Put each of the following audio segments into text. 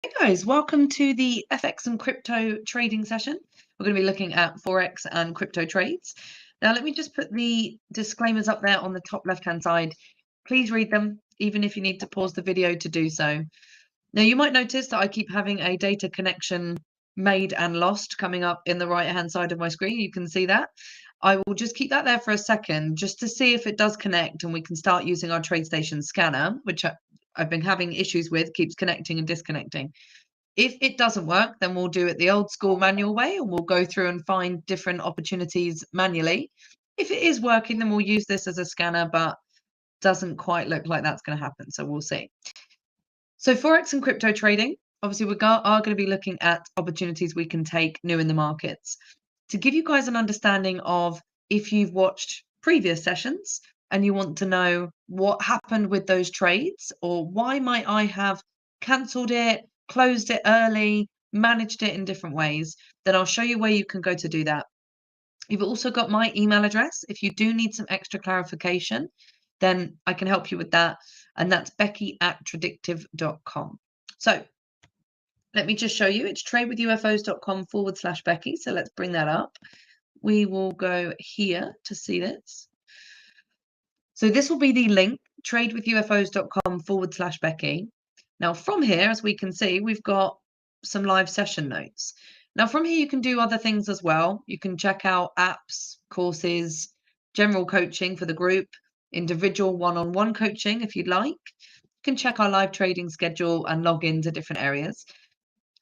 Hey guys, welcome to the FX and crypto trading session. We're going to be looking at Forex and crypto trades. Now, let me just put the disclaimers up there on the top left-hand side. Please read them, even if you need to pause the video to do so. Now, you might notice that I keep having a data connection made and lost coming up in the right-hand side of my screen. You can see that. I will just keep that there for a second just to see if it does connect and we can start using our TradeStation scanner, which I've been having issues with, keeps connecting and disconnecting. If it doesn't work, then we'll do it the old school manual way and we'll go through and find different opportunities manually. If it is working, then we'll use this as a scanner, but doesn't quite look like that's going to happen. So we'll see. So Forex and crypto trading, obviously we are going to be looking at opportunities we can take new in the markets. To give you guys an understanding of if you've watched previous sessions and you want to know what happened with those trades or why might I have cancelled it, closed it early, managed it in different ways, then I'll show you where you can go to do that. You've also got my email address. If you do need some extra clarification, then I can help you with that. And that's becky@tradewithufos.com. So let me just show you. It's tradewithufos.com/Becky. So let's bring that up. We will go here to see this. So this will be the link, tradewithufos.com/Becky. Now from here, as we can see, we've got some live session notes. Now from here, you can do other things as well. You can check out apps, courses, general coaching for the group, individual one-on-one coaching if you'd like. You can check our live trading schedule and log into different areas.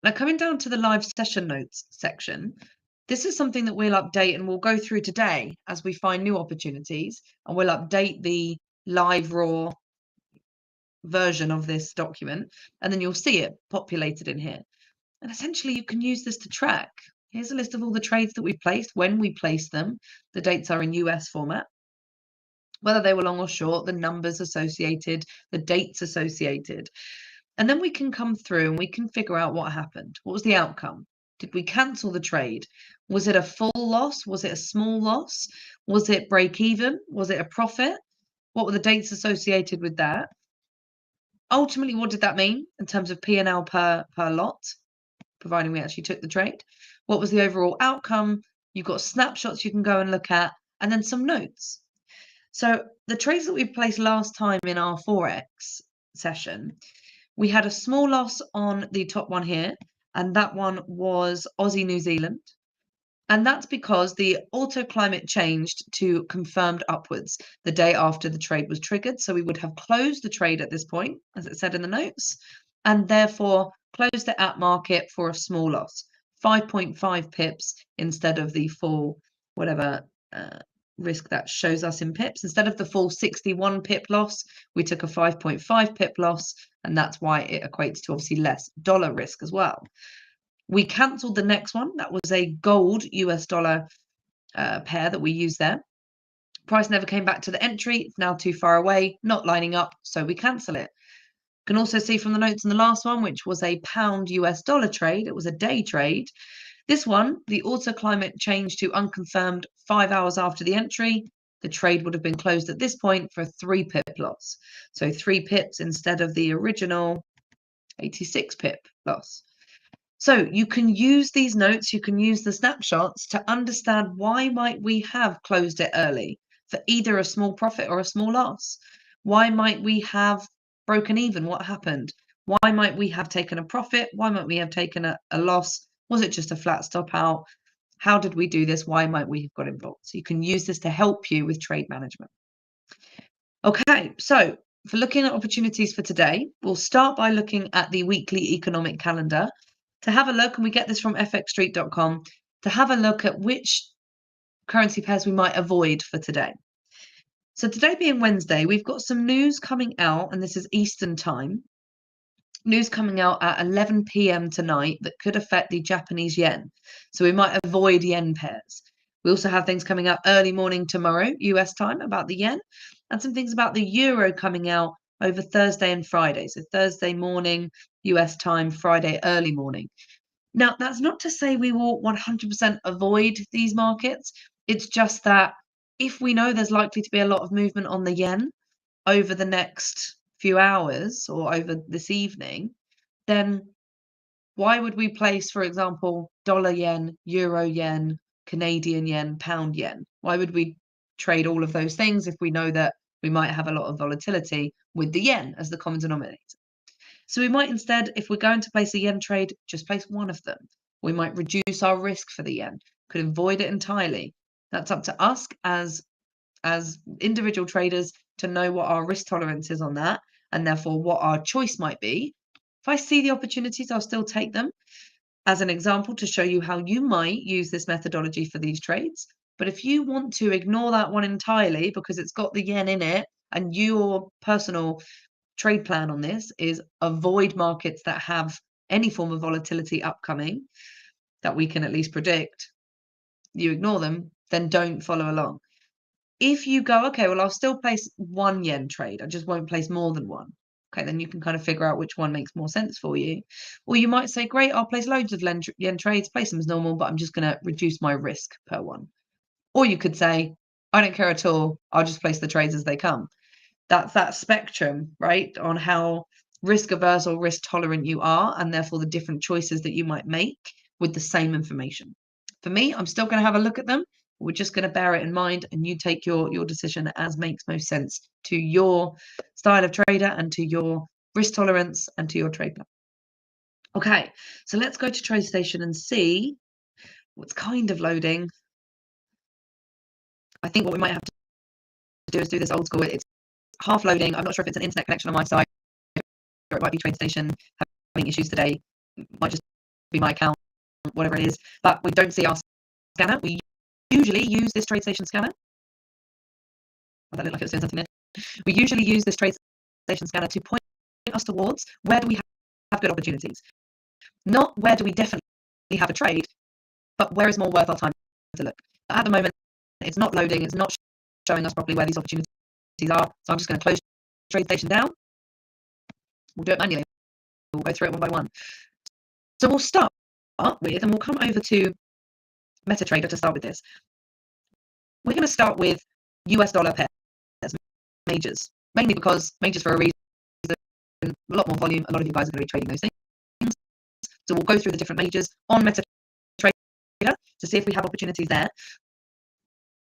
Now coming down to the live session notes section, this is something that we'll update and we'll go through today as we find new opportunities, and we'll update the live raw version of this document, and then you'll see it populated in here. And essentially you can use this to track. Here's a list of all the trades that we've placed, when we placed them. The dates are in US format. Whether they were long or short, the numbers associated, the dates associated. And then we can come through and we can figure out what happened. What was the outcome? Did we cancel the trade? Was it a full loss? Was it a small loss? Was it break even? Was it a profit? What were the dates associated with that? Ultimately, what did that mean in terms of P&L per lot, providing we actually took the trade? What was the overall outcome? You've got snapshots you can go and look at, and then some notes. So the trades that we placed last time in our Forex session, we had a small loss on the top one here, and that one was Aussie New Zealand. And that's because the auto climate changed to confirmed upwards the day after the trade was triggered. So we would have closed the trade at this point, as it said in the notes, and therefore closed it at market for a small loss, 5.5 pips instead of the full whatever risk that shows us in pips. Instead of the full 61 pip loss, we took a 5.5 pip loss, and that's why it equates to obviously less dollar risk as well. We cancelled the next one. That was a gold US dollar pair that we used there. Price never came back to the entry. It's now too far away, not lining up, so we cancel it. You can also see from the notes in the last one, which was a pound US dollar trade. It was a day trade. This one, the auto climate changed to unconfirmed 5 hours after the entry. The trade would have been closed at this point for a 3 pip loss. So 3 pips instead of the original 86 pip loss. So you can use these notes, you can use the snapshots to understand why might we have closed it early for either a small profit or a small loss. Why might we have broken even? What happened? Why might we have taken a profit? Why might we have taken a loss? Was it just a flat stop out? How did we do this? Why might we have got involved? So you can use this to help you with trade management. Okay, so for looking at opportunities for today, we'll start by looking at the weekly economic calendar to have a look, and we get this from fxstreet.com, to have a look at which currency pairs we might avoid for today. So today being Wednesday, we've got some news coming out, and this is Eastern time. News coming out at 11 p.m. tonight that could affect the Japanese yen. So we might avoid yen pairs. We also have things coming out early morning tomorrow, US time, about the yen, and some things about the euro coming out over Thursday and Friday. So Thursday morning, US time, Friday early morning. Now, that's not to say we will 100% avoid these markets. It's just that if we know there's likely to be a lot of movement on the yen over the next few hours or over this evening, then Why would we place, for example, dollar yen, euro yen, Canadian yen, pound yen? Why would we trade all of those things if we know that we might have a lot of volatility with the yen as the common denominator? So we might instead, if we're going to place a yen trade, just place one of them. We might reduce our risk for the yen, could avoid it entirely. That's up to us as individual traders to know what our risk tolerance is on that, and therefore what our choice might be. If I see the opportunities, I'll still take them as an example to show you how you might use this methodology for these trades. But if you want to ignore that one entirely because it's got the yen in it, and your personal trade plan on this is avoid markets that have any form of volatility upcoming that we can at least predict, you ignore them, then don't follow along. If you go, okay, well, I'll still place one yen trade, I just won't place more than one. Okay, then you can kind of figure out which one makes more sense for you. Or you might say, great, I'll place loads of yen trades, place them as normal, but I'm just going to reduce my risk per one. Or you could say, I don't care at all, I'll just place the trades as they come. That's that spectrum, right, on how risk averse or risk tolerant you are, and therefore the different choices that you might make with the same information. For me, I'm still going to have a look at them. We're just going to bear it in mind, and you take your decision as makes most sense to your style of trader and to your risk tolerance and to your trade plan. Okay, so let's go to TradeStation and see what's kind of loading. I think what we might have to do is do this old school. It's half loading. I'm not sure if it's an internet connection on my side, or it might be TradeStation having issues today. It might just be my account, whatever it is. But we don't see our scanner. We usually use this TradeStation scanner. Oh, that looked like it was doing something there. We usually use this TradeStation scanner to point us towards where do we have good opportunities. Not where do we definitely have a trade, but where is more worth our time to look. At the moment, it's not loading. It's not showing us properly where these opportunities are. So I'm just going to close TradeStation down. We'll do it manually. We'll go through it one by one. So we'll start with, and we'll come over to MetaTrader to start with this. We're going to start with US dollar pairs, majors, mainly because majors for a reason, a lot more volume. A lot of you guys are going to be trading those things. So we'll go through the different majors on MetaTrader to see if we have opportunities there.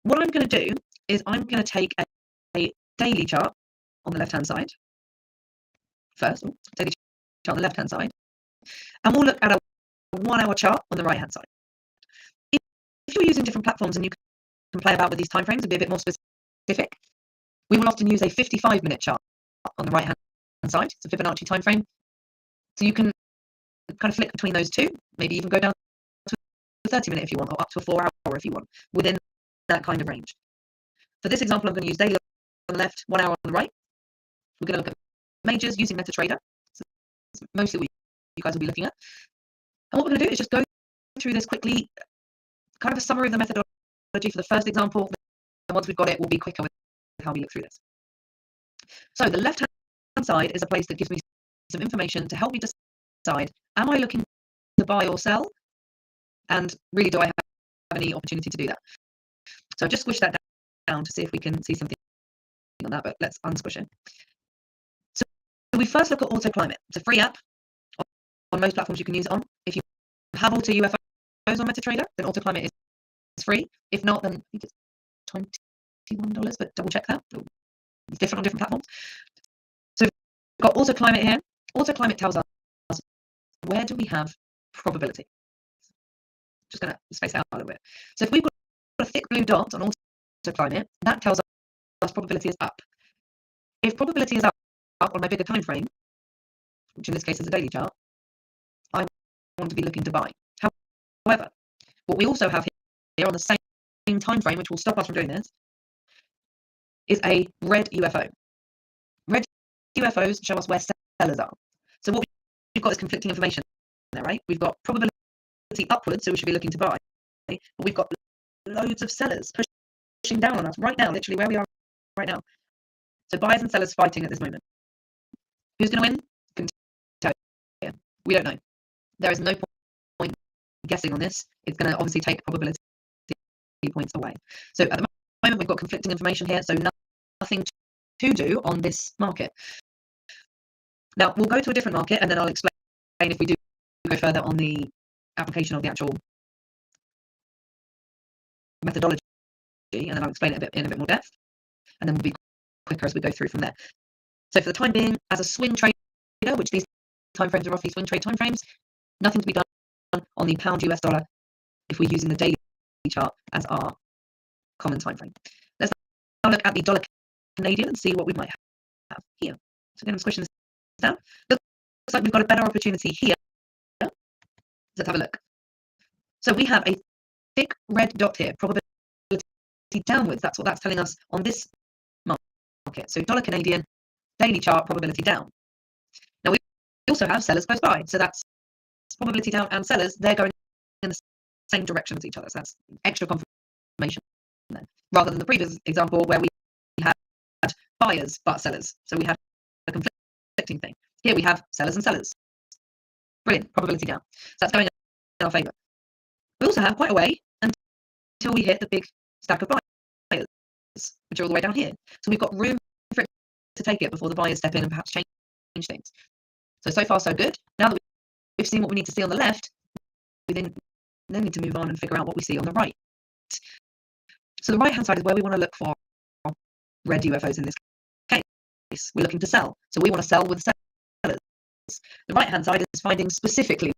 What I'm going to do is I'm going to take a daily chart on the left-hand side first, daily chart on the left-hand side, and we'll look at a 1 hour chart on the right-hand side. If you're using different platforms and you can play about with these timeframes and be a bit more specific, we will often use a 55-minute chart on the right-hand side. It's a Fibonacci timeframe. So you can kind of flick between those two, maybe even go down to a 30-minute if you want, or up to a 4 hour if you want, within that kind of range. For this example, I'm going to use daily on the left, 1 hour on the right. We're going to look at majors using MetaTrader. So that's mostly what you guys will be looking at. And what we're going to do is just go through this quickly, kind of a summary of the methodology for the first example. And once we've got it, we'll be quicker with how we look through this. So the left-hand side is a place that gives me some information to help me decide, am I looking to buy or sell? And really, do I have any opportunity to do that? So just squish that down to see if we can see something on that, but let's unsquish it. So we first look at Auto Climate. It's a free app on most platforms you can use it on. If you have Auto UFOs on MetaTrader, then Auto Climate is free. If not, then I think it's $21, but double check that. It's different on different platforms. So we've got Auto Climate here. Auto Climate tells us where do we have probability. Just going to space out a little bit. So if we've got a thick blue dot on Auto Climate, that tells us probability is up. If probability is up on my bigger time frame, which in this case is a daily chart, I want to be looking to buy. However, what we also have here on the same time frame, which will stop us from doing this, is a red UFO. Red UFOs show us where sellers are. So what we've got is conflicting information there, right? We've got probability upwards, so we should be looking to buy, but we've got loads of sellers pushing down on us right now, literally where we are right now. So buyers and sellers fighting at this moment. Who's going to win? Couldn't tell you. We don't know. There is no point guessing on this. It's going to obviously take probability points away. So at the moment we've got conflicting information here, so nothing to do on this market. Now we'll go to a different market and then I'll explain if we do go further on the application of the actual methodology, and then I'll explain it in a bit more depth, and then we'll be quicker as we go through from there. So for the time being, as a swing trader, which these timeframes are roughly swing trade timeframes, nothing to be done on the pound US dollar if we're using the daily chart as our common timeframe. Let's now look at the dollar Canadian and see what we might have here. So again, I'm squishing this down. Looks like we've got a better opportunity here. Let's have a look. So we have a thick red dot here, probability downwards. That's what that's telling us on this market. So dollar Canadian, daily chart, probability down. Now we also have sellers close by. So that's probability down and sellers, they're going in the same direction as each other. So that's extra confirmation there. Rather than the previous example where we had buyers but sellers. So we had a conflicting thing. Here we have sellers and sellers. Brilliant, probability down. So that's going in our favour. We also have quite a way until we hit the big stack of buyers, which are all the way down here. So we've got room for it to take it before the buyers step in and perhaps change things. So far so good. Now that we've seen what we need to see on the left, we then need to move on and figure out what we see on the right. So the right hand side is where we want to look for red UFOs in this case. We're looking to sell. So we want to sell with sellers. The right hand side is finding specifically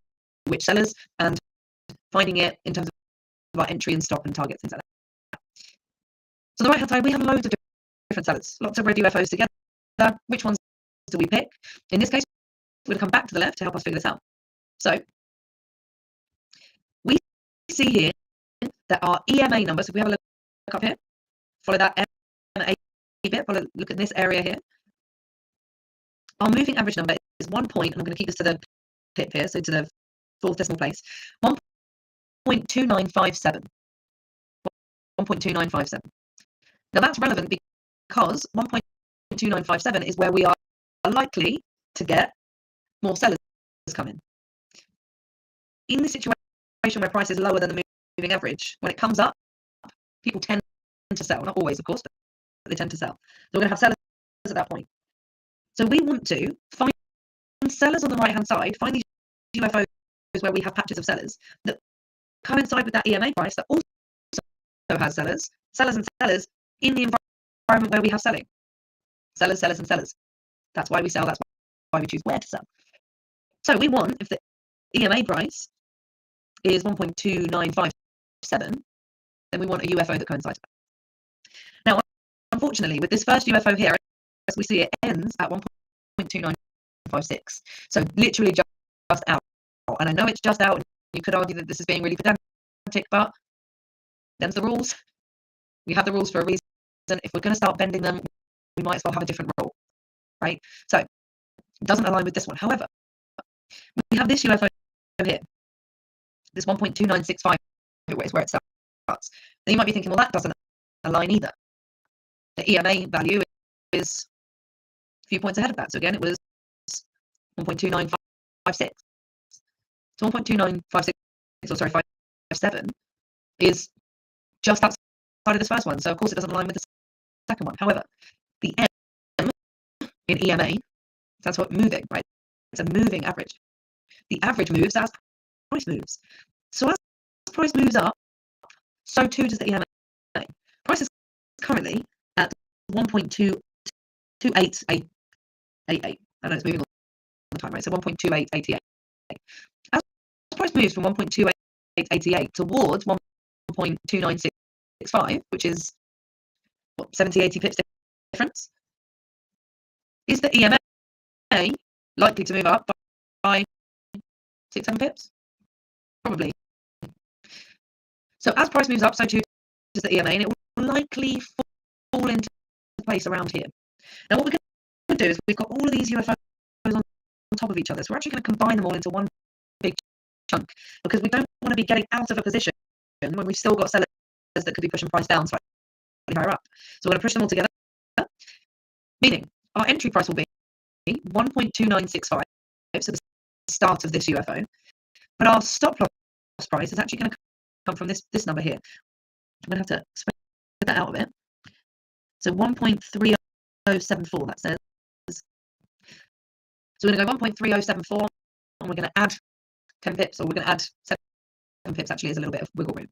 which sellers and finding it in terms of our entry and stop and targets, things like that. So the right hand side, we have loads of different sellers, lots of red UFOs together. Which ones do we pick? In this case, we're going to come back to the left to help us figure this out. So we see here that our EMA number, so if we have a look up here, follow that EMA bit, look at this area here. Our moving average number is 1 point, and I'm going to keep this to the pip here, so to the fourth decimal place, 1.2957. 1.2957. Now that's relevant because 1.2957 is where we are likely to get more sellers come in. In the situation where price is lower than the moving average, when it comes up, people tend to sell. Not always, of course, but they tend to sell. So we're going to have sellers at that point. So we want to find sellers on the right-hand side, find these UFOs where we have patches of sellers that coincide with that EMA price that also has sellers and sellers in the environment where we have selling. Sellers and sellers. That's why we sell. That's why we choose where to sell. So we want, if the EMA price is 1.2957, then we want a UFO that coincides with that. Now, unfortunately, with this first UFO here, as we see, it ends at 1.2956. So literally just out. And I know it's just out. You could argue that this is being really pedantic, but them's the rules. We have the rules for a reason. If we're going to start bending them, we might as well have a different rule, right? So it doesn't align with this one. However, we have this UFO here, this 1.2965 is where it starts. Then you might be thinking, well, that doesn't align either. The EMA value is a few points ahead of that. So again, it was 1.2956. So 1.2956, or sorry, 57 is just outside of this first one. So of course it doesn't align with the second one. However, the M in EMA, that's what moving, right? It's a moving average. The average moves as price moves. So as price moves up, so too does the EMA. Price is currently at 1.22888. I know it's moving all the time, right? So 1.2888. As price moves from 1.2888 towards 1.2965, which is what, 70-80 pips difference, is the EMA likely to move up by 6-7 pips? Probably. So as price moves up, so too does the EMA, and it will likely fall into place around here. Now what we're going to do is we've got all of these UFOs on top of each other, so we're actually going to combine them all into one big chunk, because we don't want to be getting out of a position when we've still got sellers that could be pushing price down slightly higher up. So we're going to push them all together, meaning our entry price will be 1.2965, so the start of this UFO, but our stop loss price is actually going to come from this number here. I'm going to have to spread that out a bit. So 1.3074, that says. So we're going to go 1.3074, and we're going to add 10 pips, or we're going to add 7 pips actually as a little bit of wiggle room.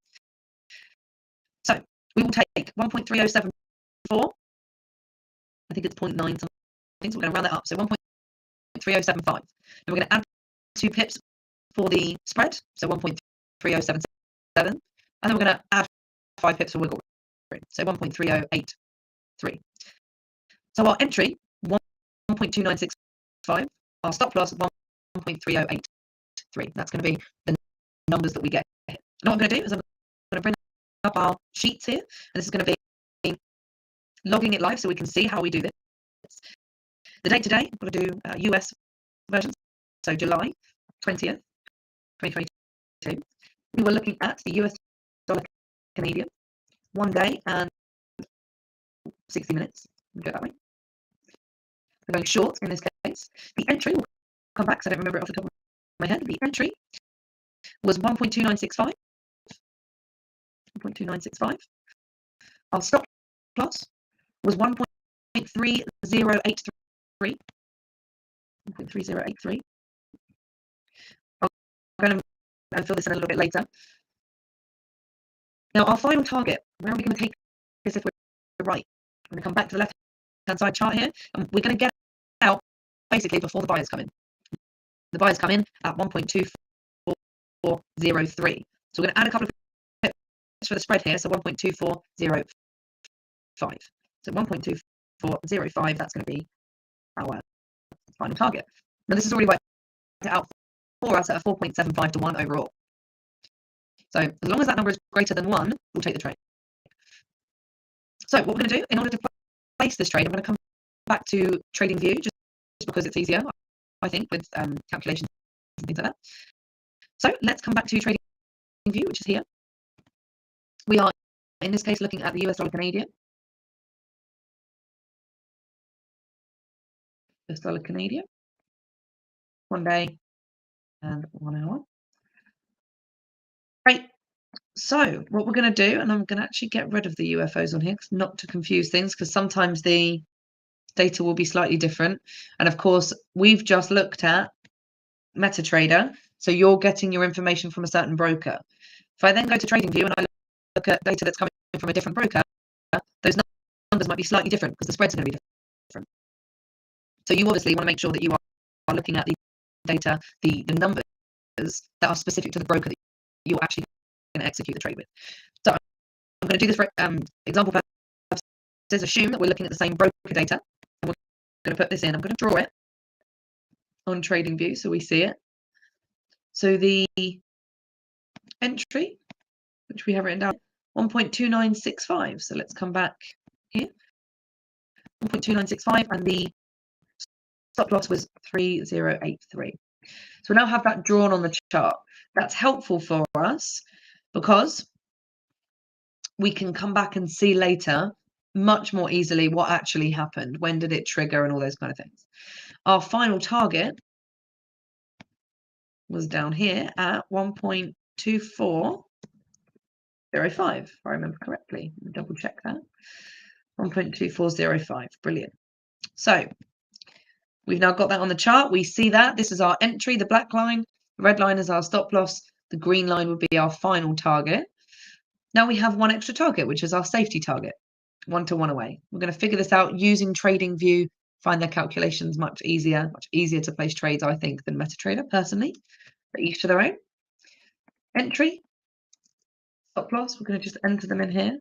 So we will take 1.3074. I think it's 0.9 something, so we're going to round that up. So 1.3075. And we're going to add 2 pips for the spread, so 1.3077. And then we're going to add 5 pips for wiggle room, so 1.3083. So our entry, 1.2965. Our stop loss, 1.3083. That's going to be the numbers that we get here. And what I'm going to do is I'm going to bring up our sheets here, and this is going to be logging it live so we can see how we do this. The date today, I'm going to do US version, so July 20th, 2022. We were looking at the US dollar Canadian, 1 day and 60 minutes. We'll go that way. We're going short in this case. The entry will come back, so I don't remember it off the top of my head. The entry was 1.2965. 1.2965. Our stop loss was 1.3083. 1.3083. I'm going to fill this in a little bit later. Now, our final target, where are we going to take this if we're right? I'm going to come back to the left-hand side chart here, and we're going to get out basically before the buyers come in. The buyers come in at 1.2403. So we're going to add a couple of pips for the spread here, so 1.2405. So 1.2405, that's going to be our final target. Now, this is already worked out for us at a 4.75 to 1 overall. So as long as that number is greater than 1, we'll take the trade. So what we're going to do, in order to place this trade, I'm going to come back to Trading View, just because it's easier, I think, with calculations and things like that. So let's come back to Trading View, which is here. We are, in this case, looking at the US dollar Canadian. US dollar Canadian. 1 day and 1 hour. Right. So what we're going to do, and I'm going to actually get rid of the UFOs on here, not to confuse things, because sometimes the data will be slightly different. And of course, we've just looked at MetaTrader, so you're getting your information from a certain broker. If I then go to TradingView and I look at data that's coming from a different broker, those numbers might be slightly different because the spreads are going to be different. So you obviously want to make sure that you are looking at the data, the numbers that are specific to the broker that you're actually going to execute the trade with. So I'm going to do this for example purposes. Assume that we're looking at the same broker data, and we're going to put this in. I'm going to draw it on TradingView so we see it. So the entry, which we have written down, 1.2965. So let's come back here. 1.2965, and the stop loss was 3083. So we now have that drawn on the chart. That's helpful for us because we can come back and see later much more easily what actually happened. When did it trigger and all those kind of things. Our final target was down here at 1.2405, if I remember correctly. Let me double check that. 1.2405. Brilliant. So we've now got that on the chart. We see that. This is our entry, the black line. The red line is our stop loss. The green line would be our final target. Now we have one extra target, which is our safety target. 1 to 1 away. We're going to figure this out using TradingView. Find their calculations much easier to place trades, I think, than MetaTrader, personally. But each to their own. Entry, stop loss. We're going to just enter them in here.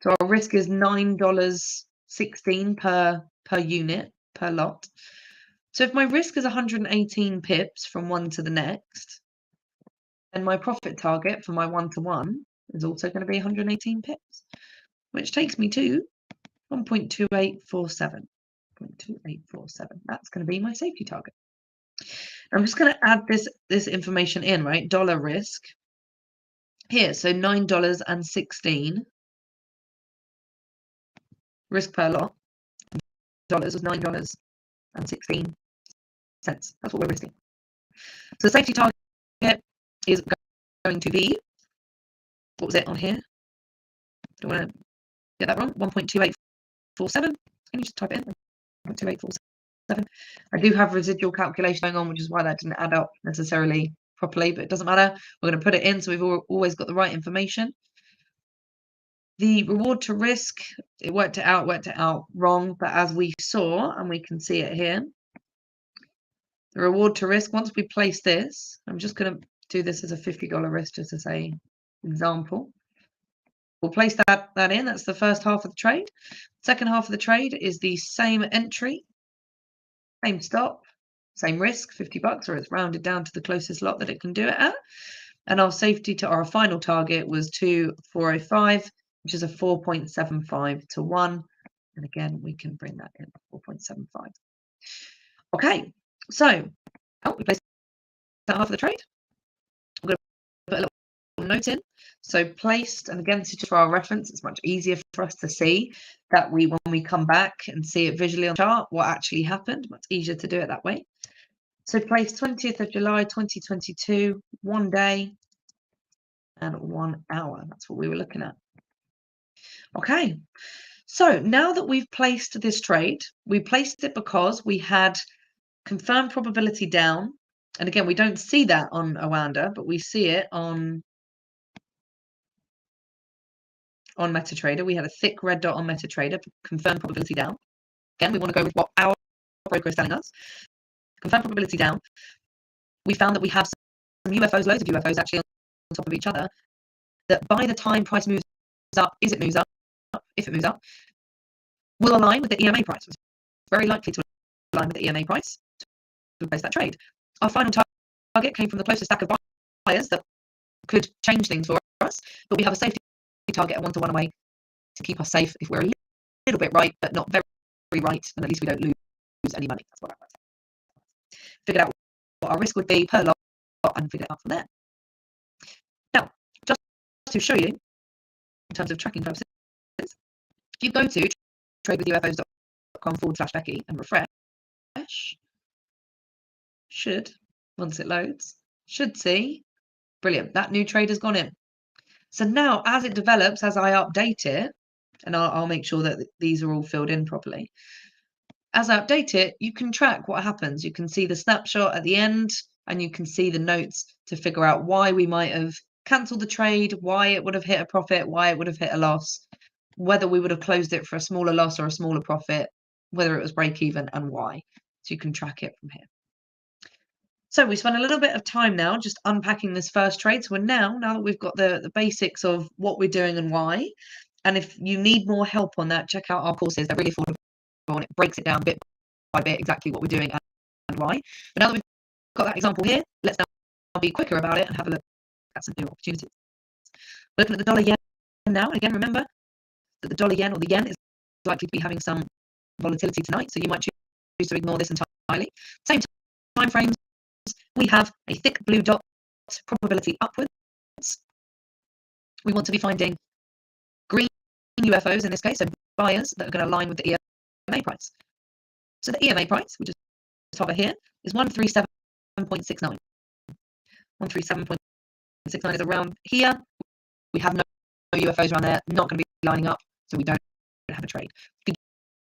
So our risk is $9.16 per unit, per lot. So if my risk is 118 pips from one to the next, then my profit target for my 1 to 1 is also going to be 118 pips, which takes me to 1.2847. 0.2847. That's going to be my safety target. I'm just going to add this information in, right? Dollar risk here. So $9.16 risk per lot. Dollars was $9.16. That's what we're risking. So the safety target is going to be, what was it on here? Don't want to get that wrong. 1.2847. Can you just type it in? 1.2847. I do have residual calculation going on, which is why that didn't add up necessarily properly, but it doesn't matter. We're going to put it in so we've always got the right information. The reward to risk, it worked it out wrong, but as we saw, and we can see it here, the reward to risk, once we place this, I'm just going to do this as a $50 risk just as a example. We'll place that in. That's the first half of the trade. Second half of the trade is the same entry, same stop, same risk, $50, or it's rounded down to the closest lot that it can do it at. And our safety to our final target was 2,405, which is a 4.75 to 1. And again, we can bring that in 4.75. Okay, so we placed that half of the trade. I'm going to put a little note in. So placed, and again, this is just for our reference. It's much easier for us to see that when we come back and see it visually on the chart, what actually happened. Much easier to do it that way. So placed 20th of July 2022, 1 day and 1 hour. That's what we were looking at. Okay, so now that we've placed this trade, we placed it because we had confirmed probability down. And again, we don't see that on Oanda, but we see it on MetaTrader. We had a thick red dot on MetaTrader, confirmed probability down. Again, we want to go with what our broker is telling us. Confirmed probability down. We found that we have some UFOs, loads of UFOs actually on top of each other, that by the time price moves up, if it moves up, will align with the EMA price. It's very likely to align with the EMA price to place that trade. Our final target came from the closest stack of buyers that could change things for us, but we have a safety target at 1-to-1 away to keep us safe if we're a little bit right, but not very right, and at least we don't lose any money. That's what I figured out what our risk would be per lot and figured it out from there. Now, just to show you, in terms of tracking purposes, if you go to tradewithufos.com/Becky and refresh, once it loads, should see, brilliant, that new trade has gone in. So now as it develops, as I update it, and I'll make sure that these are all filled in properly. As I update it, you can track what happens. You can see the snapshot at the end, and you can see the notes to figure out why we might have cancelled the trade, why it would have hit a profit, why it would have hit a loss, whether we would have closed it for a smaller loss or a smaller profit, whether it was break even, and why. So you can track it from here. So we spent a little bit of time now just unpacking this first trade. So we're now that we've got the basics of what we're doing and why, and if you need more help on that, check out our courses. They're really affordable and it breaks it down bit by bit exactly what we're doing and why. But now that we've got that example here, let's now be quicker about it and have a look at some new opportunities. We're looking at the dollar yen now. And again, remember that the dollar yen or the yen is likely to be having some volatility tonight, so you might choose to ignore this entirely. Same time frames. We have a thick blue dot, probability upwards. We want to be finding green UFOs in this case, so buyers that are going to align with the EMA price. So the EMA price, we just hover here, is 137.69. 137.69 is around here. We have no UFOs around there, not going to be lining up, so we don't have a trade. You can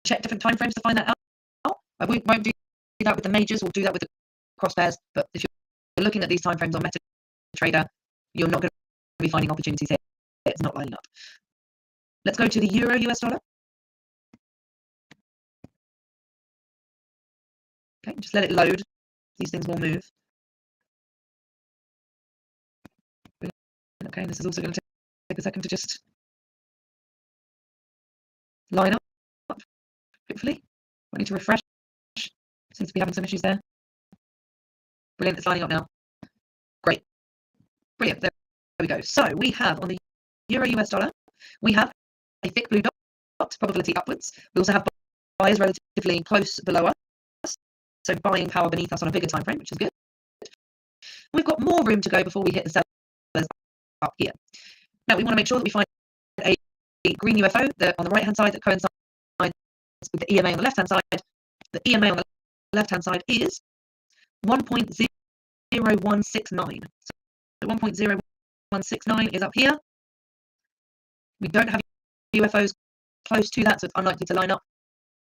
check different time frames to find that out. I won't do that with the majors, we'll do that with the cross pairs, but if you're looking at these time frames on MetaTrader, you're not going to be finding opportunities here. It's not lining up. Let's go to the euro US dollar. Okay, just let it load. These things will move. Okay, this is also going to take a second to just line up, hopefully. I need to refresh. Seems to be having some issues there. Brilliant, it's lining up now. Great. Brilliant, there we go. So we have on the euro US dollar, we have a thick blue dot, probability upwards. We also have buyers relatively close below us, so buying power beneath us on a bigger time frame, which is good. We've got more room to go before we hit the sellers up here. Now we want to make sure that we find a green UFO on the right hand side that coincides with the EMA on the left hand side. The EMA on the left hand side is 1.0169. So 1.0169 is up here. We don't have UFOs close to that, so it's unlikely to line up.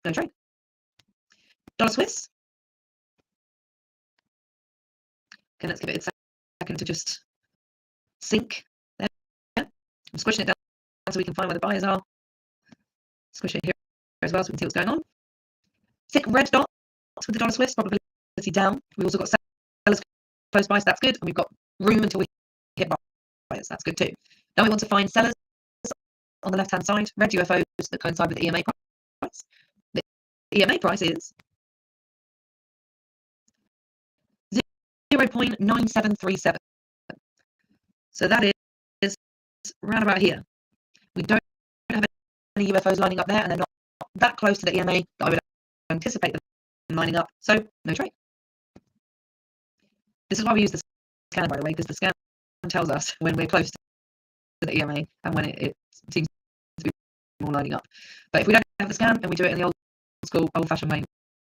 No trade. Dollar Swiss. Okay, let's give it a second to just sink there. I'm squishing it down so we can find where the buyers are. Squish it here as well so we can see what's going on. Thick red dots with the dollar Swiss, probability down. We've also got sellers close by, so that's good. And we've got room until we hit buyers. That's good too. Now we want to find sellers on the left-hand side, red UFOs that coincide with the EMA price. The EMA price is 0.9737. So that is around about here. We don't have any UFOs lining up there, and they're not that close to the EMA that I would anticipate them lining up. So no trade. This is why we use the scan, by the way, because the scan tells us when we're close to the EMA and when it seems to be more lining up. But if we don't have the scan and we do it in the old school, old-fashioned way,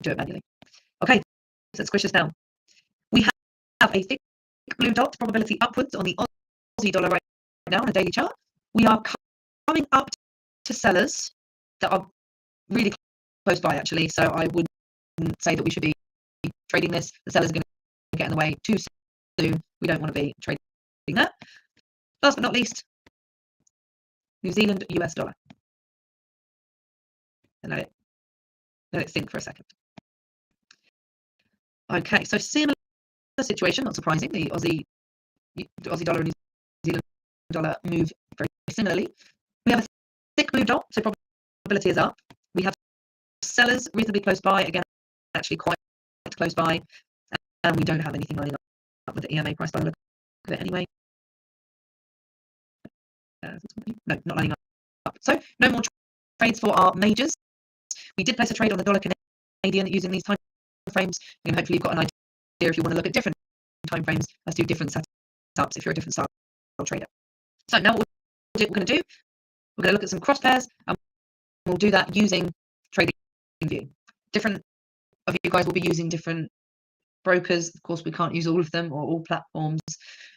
do it manually. Okay, so let's squish this down. We have a thick blue dot, probability upwards on the Aussie dollar right now on a daily chart. We are coming up to sellers that are really close by, actually. So I wouldn't say that we should be trading this. The sellers are going to get in the way too soon. We don't want to be trading that. Last but not least, New Zealand US dollar. And let it think for a second. Okay, so similar situation, not surprising. The Aussie dollar and New Zealand dollar move very similarly. We have a thick blue dot, so probability is up. We have sellers reasonably close by, again, actually quite close by, and we don't have anything lining up with the EMA price by the look of it anyway. No, not lining up. So no more trades for our majors. We did place a trade on the dollar Canadian using these time frames, and hopefully you've got an idea if you want to look at different time frames. Let's do different setups if you're a different style trader. So now what we're going to do, we're going to look at some cross pairs, and we'll do that using TradingView. Different of you guys will be using different brokers. Of course, we can't use all of them or all platforms,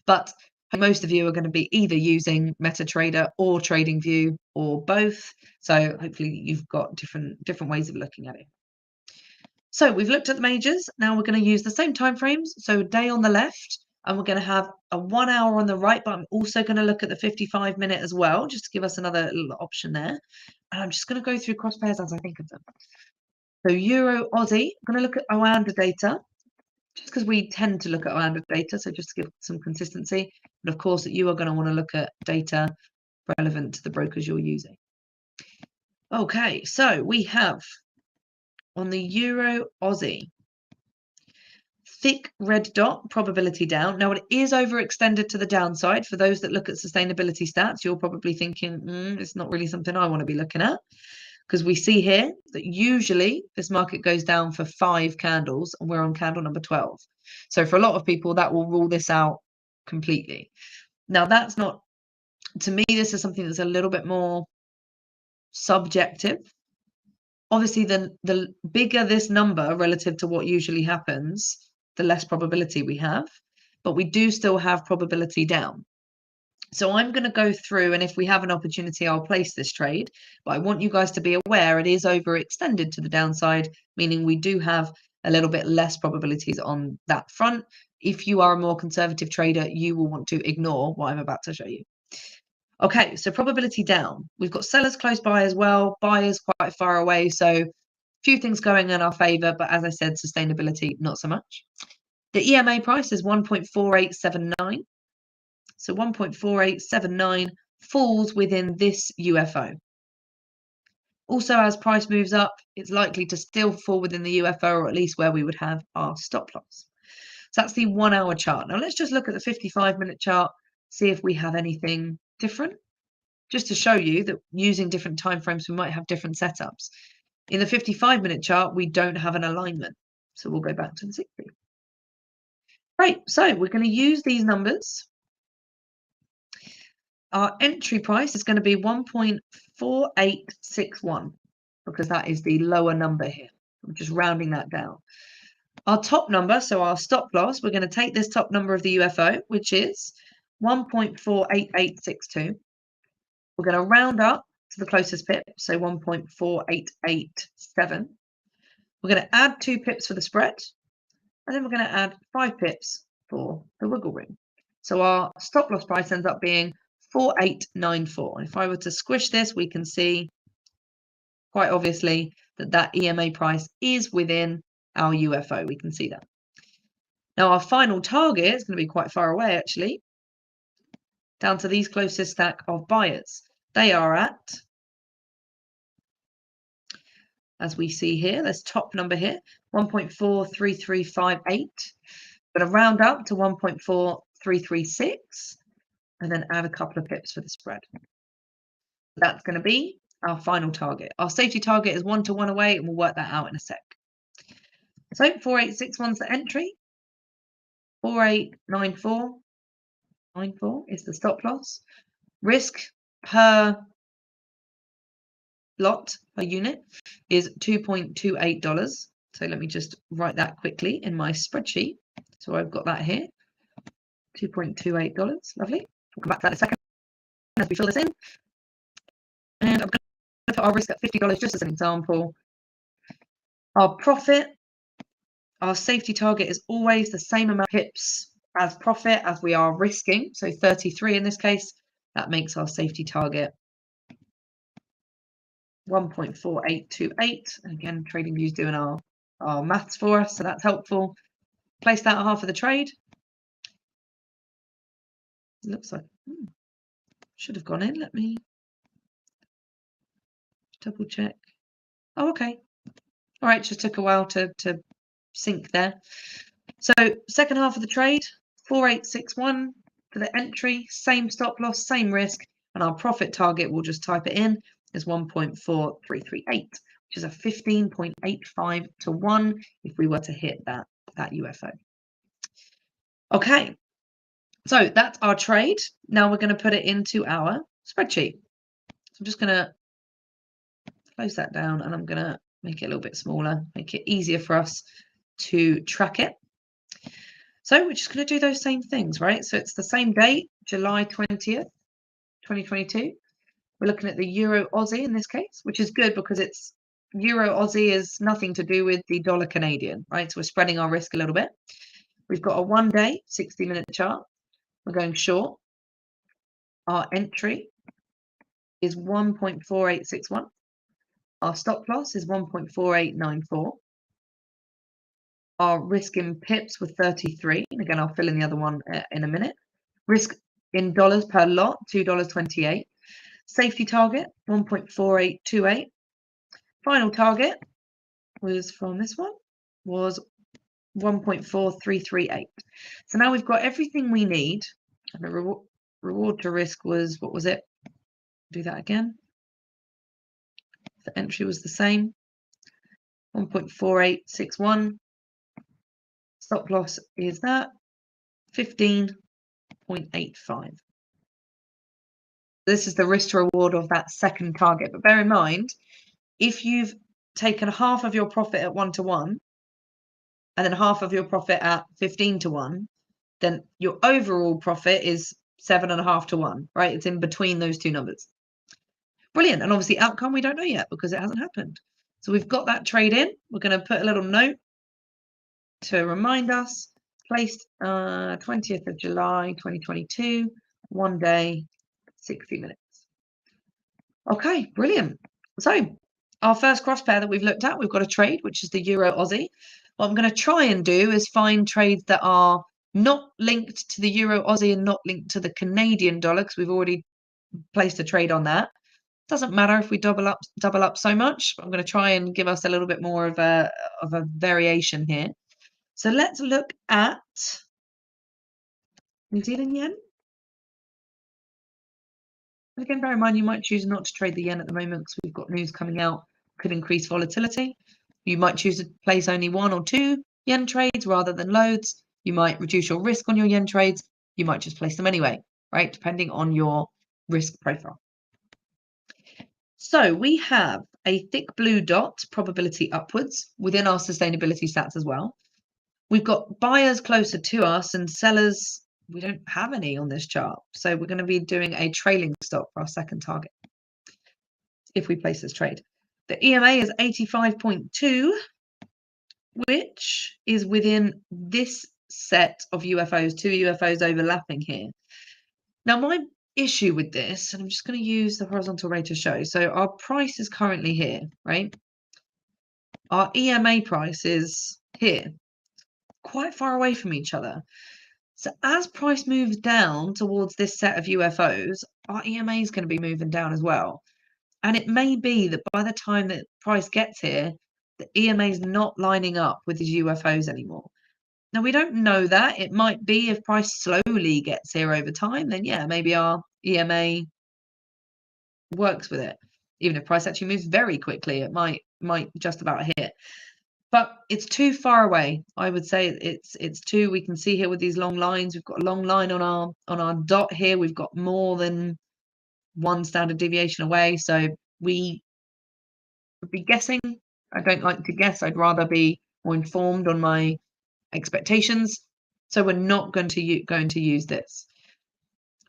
but most of you are going to be either using MetaTrader or TradingView or both. So hopefully you've got different ways of looking at it. So we've looked at the majors. Now we're going to use the same time frames. So day on the left, and we're going to have a 1 hour on the right, but I'm also going to look at the 55-minute as well, just to give us another little option there. And I'm just going to go through cross pairs as I think of them. So Euro Aussie, I'm going to look at Oanda data, just because we tend to look at Oanda data, so just to give some consistency. But of course, you are going to want to look at data relevant to the brokers you're using. Okay, so we have on the Euro Aussie, thick red dot, probability down. Now it is overextended to the downside. For those that look at sustainability stats, you're probably thinking, it's not really something I want to be looking at. Because we see here that usually this market goes down for 5 candles and we're on candle number 12. So for a lot of people, that will rule this out completely. Now, that's not, to me, this is something that's a little bit more subjective. Obviously, the bigger this number relative to what usually happens, the less probability we have, but we do still have probability down. So I'm going to go through, and if we have an opportunity, I'll place this trade. But I want you guys to be aware it is overextended to the downside, meaning we do have a little bit less probabilities on that front. If you are a more conservative trader, you will want to ignore what I'm about to show you. Okay, so probability down. We've got sellers close by as well, buyers quite far away. So a few things going in our favor, but as I said, sustainability, not so much. The EMA price is 1.4879. So 1.4879 falls within this UFO. Also, as price moves up, it's likely to still fall within the UFO, or at least where we would have our stop loss. So that's the 1 hour chart. Now let's just look at the 55-minute chart, see if we have anything different. Just to show you that using different time frames, we might have different setups. In the 55-minute chart, we don't have an alignment. So we'll go back to the 60. Right, so we're going to use these numbers. Our entry price is going to be 1.4861 because that is the lower number here. I'm just rounding that down. Our top number, so our stop loss, we're going to take this top number of the UFO, which is 1.48862. We're going to round up to the closest pip, so 1.4887. We're going to add 2 pips for the spread, and then we're going to add 5 pips for the wiggle room. So our stop loss price ends up being 4894. And if I were to squish this, we can see quite obviously that EMA price is within our UFO. We can see that. Now our final target is going to be quite far away, actually, down to these closest stack of buyers. They are at, as we see here, this top number here, 1.43358. Going to round up to 1.4336 and then add a couple of pips for the spread. That's going to be our final target. Our safety target is 1 to 1 away, and we'll work that out in a sec. So 4861 is the entry. 4894 is the stop loss. Risk per lot, per unit, is $2.28. So let me just write that quickly in my spreadsheet. So I've got that here. $2.28. Lovely. We'll come back to that in a second as we fill this in. And I'm going to put our risk at $50 just as an example. Our profit, our safety target is always the same amount of pips as profit as we are risking. So 33 in this case. That makes our safety target 1.4828. Again, TradingView's doing our maths for us, so that's helpful. Place that at half of the trade. It looks like should have gone in. Let me double check. Oh, okay. All right, just took a while to sync there. So second half of the trade, 4861 for the entry, same stop loss, same risk, and our profit target, we'll just type it in, is 1.4338, which is a 15.85 to 1 if we were to hit that UFO. Okay, so that's our trade. Now we're going to put it into our spreadsheet. So I'm just going to close that down, and I'm going to make it a little bit smaller, make it easier for us to track it. So we're just going to do those same things, right? So it's the same date, July 20th, 2022. We're looking at the Euro Aussie in this case, which is good because it's Euro Aussie is nothing to do with the dollar Canadian, right? So we're spreading our risk a little bit. We've got a 1 day, 60-minute chart. We're going short. Our entry is 1.4861. Our stop loss is 1.4894. Our risk in pips was 33. And again, I'll fill in the other one in a minute. Risk in dollars per lot, $2.28. Safety target, 1.4828. Final target was from this one, was 1.4338. So now we've got everything we need. And the reward to risk was, what was it? Do that again. The entry was the same, 1.4861. Stop loss is that, 15.85. This is the risk to reward of that second target. But bear in mind, if you've taken half of your profit at 1 to 1, and then half of your profit at 15 to 1, then your overall profit is 7.5 to 1, right? It's in between those two numbers. Brilliant. And obviously outcome, we don't know yet because it hasn't happened. So we've got that trade in. We're going to put a little note to remind us, placed 20th of July, 2022, 1 day, 60 minutes. Okay, brilliant. So our first cross pair that we've looked at, we've got a trade, which is the Euro Aussie. What I'm going to try and do is find trades that are not linked to the Euro Aussie and not linked to the Canadian dollar, because we've already placed a trade on that. Doesn't matter if we double up so much, but I'm going to try and give us a little bit more of a variation here. So let's look at New Zealand yen. And again, bear in mind, you might choose not to trade the yen at the moment because we've got news coming out, could increase volatility. You might choose to place only 1 or 2 yen trades rather than loads. You might reduce your risk on your yen trades. You might just place them anyway, right? Depending on your risk profile. So we have a thick blue dot, probability upwards, within our sustainability stats as well. We've got buyers closer to us and sellers, we don't have any on this chart. So we're going to be doing a trailing stop for our second target if we place this trade. The EMA is 85.2, which is within this set of UFOs, two UFOs overlapping here. Now, my issue with this, and I'm just going to use the horizontal ray to show. So our price is currently here, right? Our EMA price is here, quite far away from each other. So as price moves down towards this set of UFOs, our EMA is going to be moving down as well. And it may be that by the time that price gets here, the EMA is not lining up with these UFOs anymore. Now, we don't know that. It might be if price slowly gets here over time, then yeah, maybe our EMA works with it. Even if price actually moves very quickly, it might just about hit. But it's too far away. I would say it's too. We can see here with these long lines. We've got a long line on our dot here. We've got more than one standard deviation away. So we would be guessing. I don't like to guess. I'd rather be more informed on my expectations. So we're not going to use this.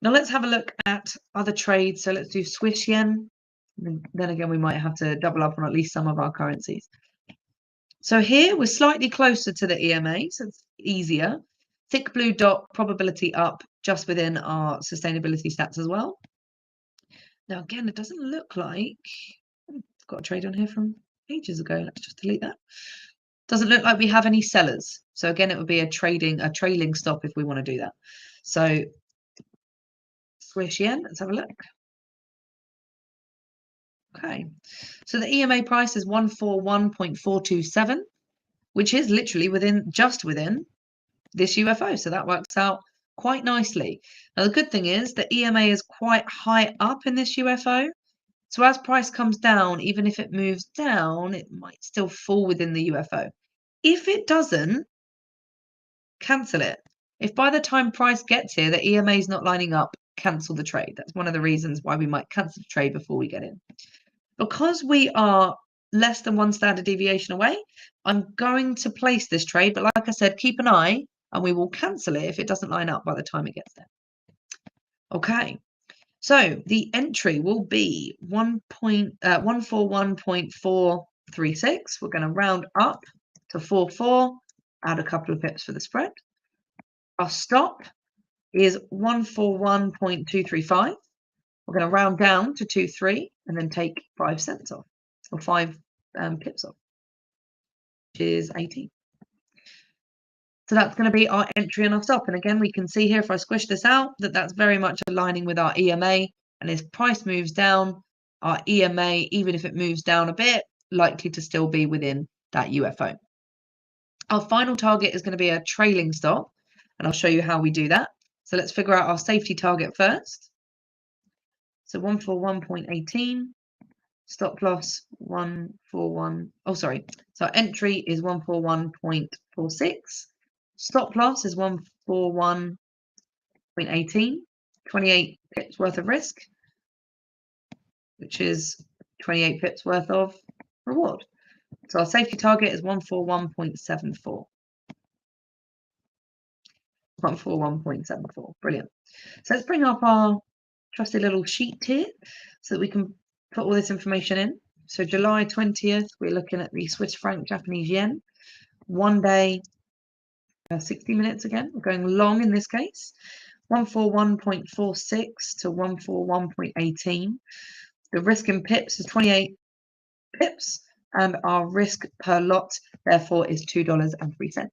Now let's have a look at other trades. So let's do Swiss yen. Then again, we might have to double up on at least some of our currencies. So here we're slightly closer to the EMA, so it's easier. Thick blue dot, probability up, just within our sustainability stats as well. Now again, it doesn't look like, I've got a trade on here from ages ago. Let's just delete that. Doesn't look like we have any sellers. So again, it would be a trailing stop if we want to do that. So Swiss yen, let's have a look. Okay, so the EMA price is 141.427, which is literally just within this UFO. So that works out quite nicely. Now, the good thing is the EMA is quite high up in this UFO. So as price comes down, even if it moves down, it might still fall within the UFO. If it doesn't, cancel it. If by the time price gets here, the EMA is not lining up, cancel the trade. That's one of the reasons why we might cancel the trade before we get in. Because we are less than one standard deviation away, I'm going to place this trade. But like I said, keep an eye and we will cancel it if it doesn't line up by the time it gets there. Okay, so the entry will be 141.436. We're going to round up to 44, add a couple of pips for the spread. Our stop is 141.235. We're going to round down to 23 and then take 5 cents off, or 5 pips off, which is 18. So that's going to be our entry and our stop. And again, we can see here, if I squish this out, that's very much aligning with our EMA. And as price moves down, our EMA, even if it moves down a bit, likely to still be within that UFO. Our final target is going to be a trailing stop, and I'll show you how we do that. So let's figure out our safety target first. So 141.18, stop loss 141. Oh, sorry. So our entry is 141.46. Stop loss is 141.18, 28 pips worth of risk, which is 28 pips worth of reward. So our safety target is 141.74. 141.74. Brilliant. So let's bring up our trusty little sheet here so that we can put all this information in. So July 20th, we're looking at the Swiss franc, Japanese yen. 1 day, 60 minutes again. We're going long in this case. 141.46 to 141.18. The risk in pips is 28 pips, and our risk per lot, therefore, is $2.03.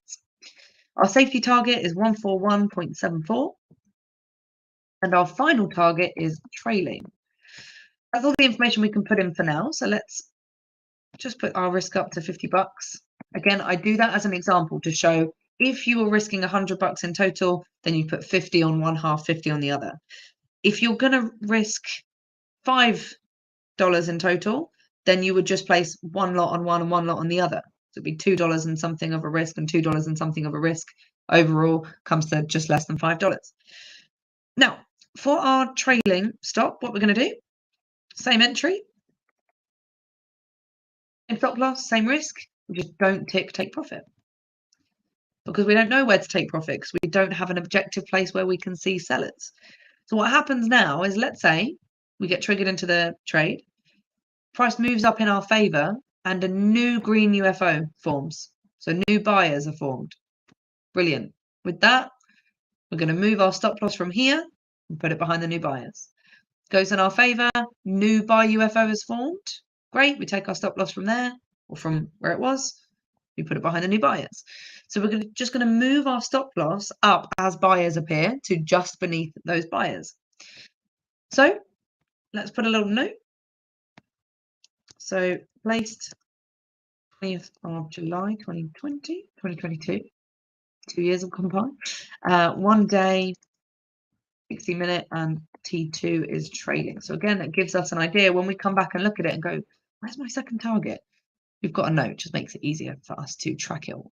Our safety target is 141.74. And our final target is trailing. That's all the information we can put in for now. So let's just put our risk up to $50. Again, I do that as an example to show if you were risking $100 in total, then you put 50 on one half, 50 on the other. If you're going to risk $5 in total, then you would just place one lot on one and one lot on the other. So it'd be $2 and something of a risk and $2 and something of a risk. Overall comes to just less than $5. Now, for our trailing stop, what we're going to do, same entry, same stop loss, same risk, we just don't take profit. Because we don't know where to take profit, because we don't have an objective place where we can see sellers. So what happens now is, let's say we get triggered into the trade, price moves up in our favor, and a new green UFO forms. So new buyers are formed. Brilliant. With that, we're going to move our stop loss from here and put it behind the new buyers. Goes in our favor. New buy UFO is formed. Great. We take our stop loss from there or from where it was. We put it behind the new buyers. So we're just going to move our stop loss up as buyers appear to just beneath those buyers. So let's put a little note. So placed 20th of July 2022. 2 years have gone by. 1 day, 60-minute, and T2 is trading. So again, it gives us an idea when we come back and look at it and go, where's my second target? We've got a note, just makes it easier for us to track it all.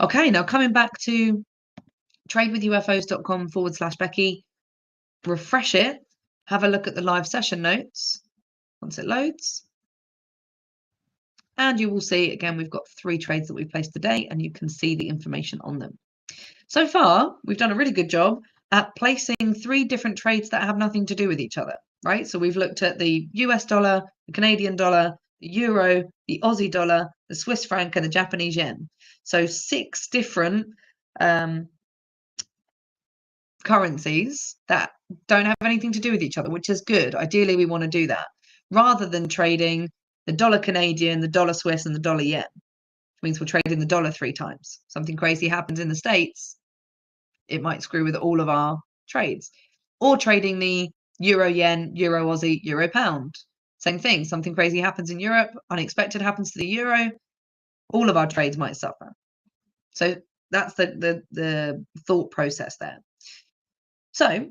Okay, now coming back to tradewithufos.com/Becky, refresh it, have a look at the live session notes once it loads. And you will see, again, we've got 3 trades that we've placed today, and you can see the information on them. So far, we've done a really good job at placing 3 different trades that have nothing to do with each other, right? So we've looked at the US dollar, the Canadian dollar, the euro, the Aussie dollar, the Swiss franc, and the Japanese yen. So 6 different currencies that don't have anything to do with each other, which is good. Ideally, we want to do that rather than trading the dollar Canadian, the dollar Swiss, and the dollar yen. Which means we're trading the dollar 3 times. Something crazy happens in the States, it might screw with all of our trades. Or trading the euro yen, euro Aussie, euro pound. Same thing. Something crazy happens in Europe, unexpected happens to the euro, all of our trades might suffer. So that's the thought process there. So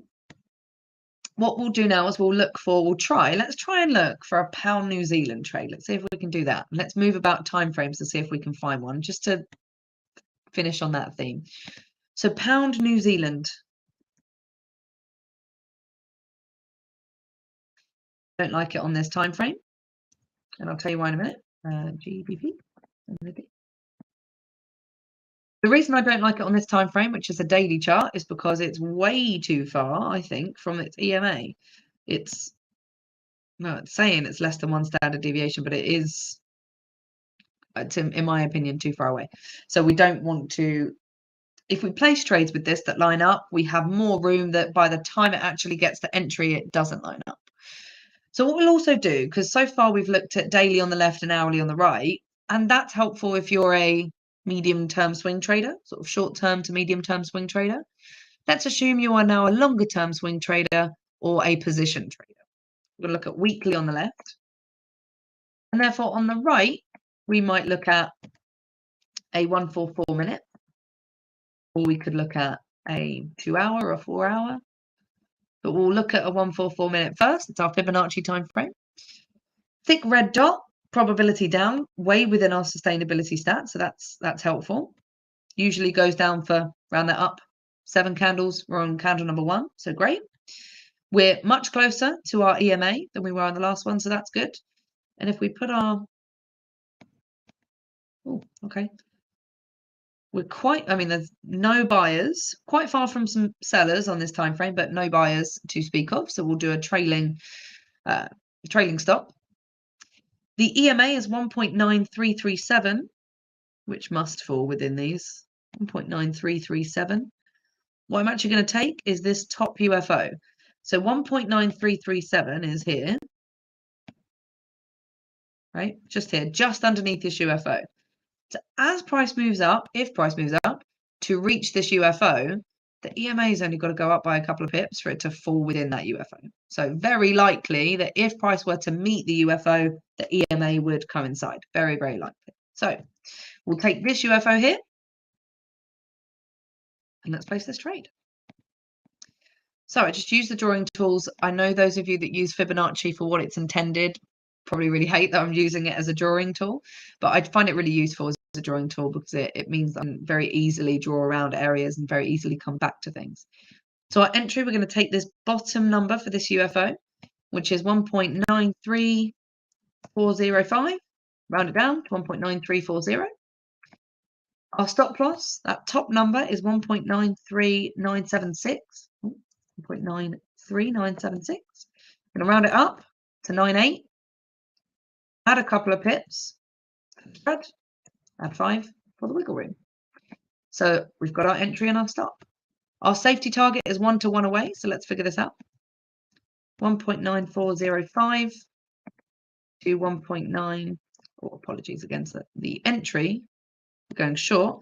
what we'll do now is let's try and look for a pound New Zealand trade. Let's see if we can do that. Let's move about timeframes to see if we can find one, just to finish on that theme. So pound New Zealand. Don't like it on this time frame, and I'll tell you why in a minute. GBP. The reason I don't like it on this time frame, which is a daily chart, is because it's way too far, I think, from its EMA. It's saying it's less than 1 standard deviation, but it is, in my opinion, too far away. So we don't want to. If we place trades with this that line up, we have more room that by the time it actually gets to entry, it doesn't line up. So what we'll also do, because so far we've looked at daily on the left and hourly on the right, and that's helpful if you're a medium-term swing trader, sort of short-term to medium-term swing trader. Let's assume you are now a longer-term swing trader or a position trader. We're going to look at weekly on the left. And therefore, on the right, we might look at a 144 minute, or we could look at a 2-hour or a 4-hour. But we'll look at a 144 minute first. It's our Fibonacci time frame. Thick red dot, probability down, way within our sustainability stat. So that's helpful. Usually goes down for, round that up, 7 candles. We're on candle number 1. So great. We're much closer to our EMA than we were on the last one. So that's good. And if we put our, okay. We're there's no buyers, quite far from some sellers on this time frame, but no buyers to speak of. So we'll do a trailing stop. The EMA is 1.9337, which must fall within these. 1.9337. What I'm actually going to take is this top UFO. So 1.9337 is here, right? Just here, just underneath this UFO. So as price moves up, if price moves up to reach this UFO, the EMA has only got to go up by a couple of pips for it to fall within that UFO. So very likely that if price were to meet the UFO, the EMA would coincide. Very, very likely. So we'll take this UFO here and let's place this trade. So I just use the drawing tools. I know those of you that use Fibonacci for what it's intended probably really hate that I'm using it as a drawing tool, but I find it really useful as a drawing tool because it means I can very easily draw around areas and very easily come back to things. So our entry, we're going to take this bottom number for this UFO, which is 1.93405, round it down to 1.9340. Our stop loss, that top number is 1.93976. 1.93976. I'm going to round it up to 98. Add a couple of pips, spread, add 5 for the wiggle room. So we've got our entry and our stop. Our safety target is 1 to 1 away. So let's figure this out. 1.9405 to 1.9, or apologies against the entry. We're going short,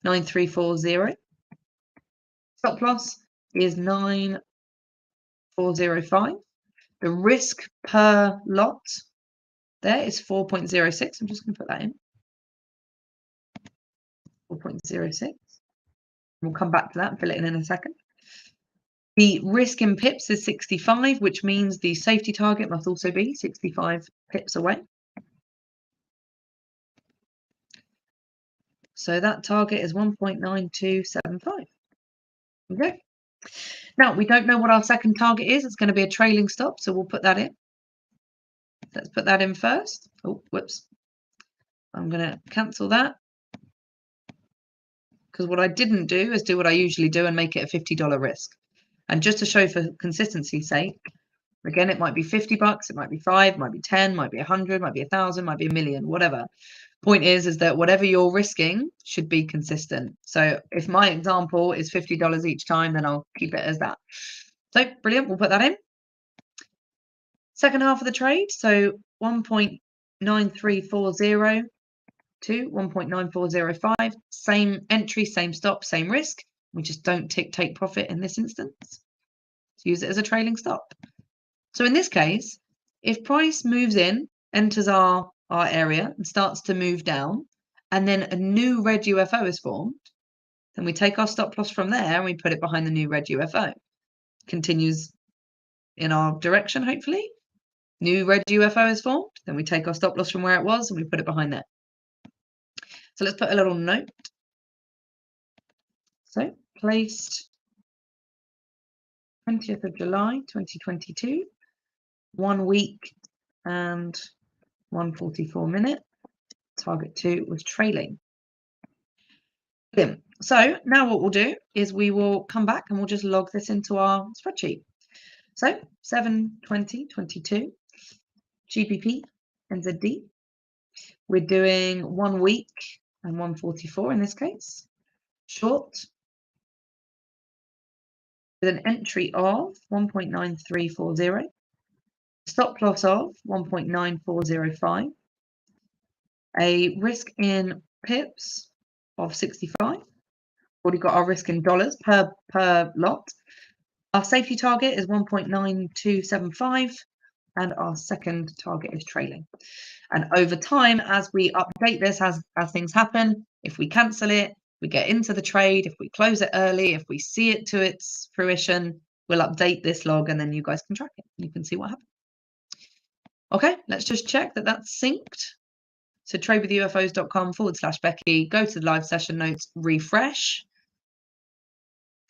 9340. Stop loss is 9405. The risk per lot there is 4.06. I'm just going to put that in. 4.06. We'll come back to that and fill it in a second. The risk in pips is 65, which means the safety target must also be 65 pips away. So that target is 1.9275. Okay. Now, we don't know what our second target is. It's going to be a trailing stop, so we'll put that in. Let's put that in first. Oh, whoops. I'm going to cancel that, because what I didn't do is do what I usually do and make it a $50 risk. And just to show for consistency's sake, again, it might be $50, it might be 5, it might be 10, might be 100, might be 1,000, might be $1 million, whatever. Point is that whatever you're risking should be consistent. So if my example is $50 each time, then I'll keep it as that. So brilliant, we'll put that in. Second half of the trade, so 1.9340 to 1.9405, same entry, same stop, same risk. We just don't take profit in this instance. Let's use it as a trailing stop. So in this case, if price moves in, enters our area and starts to move down, and then a new red UFO is formed, then we take our stop loss from there and we put it behind the new red UFO. Continues in our direction, hopefully. New red UFO is formed, then we take our stop loss from where it was and we put it behind there. So let's put a little note. So placed 20th of July 2022, 1 week and 1:44 minute. Target 2 was trailing. So now what we'll do is we will come back and we'll just log this into our spreadsheet. So 7/20/22 GBP NZD. We're doing 1 week and 1:44 in this case. Short with an entry of 1.9340. Stop loss of 1.9405. A risk in pips of 65. Already got our risk in dollars per lot. Our safety target is 1.9275, and our second target is trailing. And over time, as we update this, as things happen, if we cancel it, we get into the trade, if we close it early, if we see it to its fruition, we'll update this log and then you guys can track it. You can see what happened. Okay, let's just check that that's synced. So tradewithufos.com/Becky, go to the live session notes, refresh.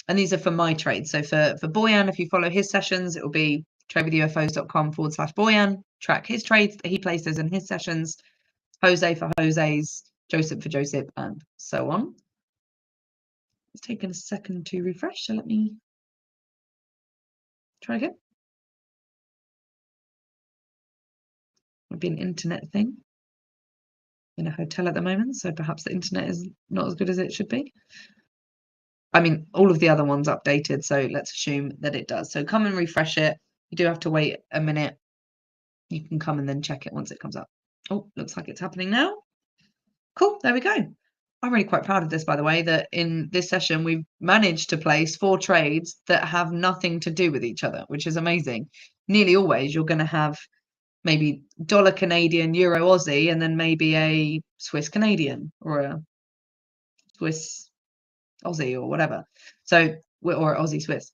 And these are for my trades. So for Boyan, if you follow his sessions, it will be tradewithufos.com/Boyan, track his trades that he places in his sessions, Jose for Jose's, Joseph for Joseph, and so on. It's taken a second to refresh, so let me try again. Might be an internet thing. In a hotel at the moment, so perhaps the internet is not as good as it should be. I mean, all of the other ones updated, so let's assume that it does. So come and refresh it. You do have to wait a minute. You can come and then check it once it comes up. Oh, looks like it's happening now. Cool, there we go. I'm really quite proud of this, by the way, that in this session, we've managed to place 4 trades that have nothing to do with each other, which is amazing. Nearly always, you're going to have maybe dollar Canadian, euro Aussie, and then maybe a Swiss Canadian or a Swiss Aussie or whatever. So, or Aussie Swiss.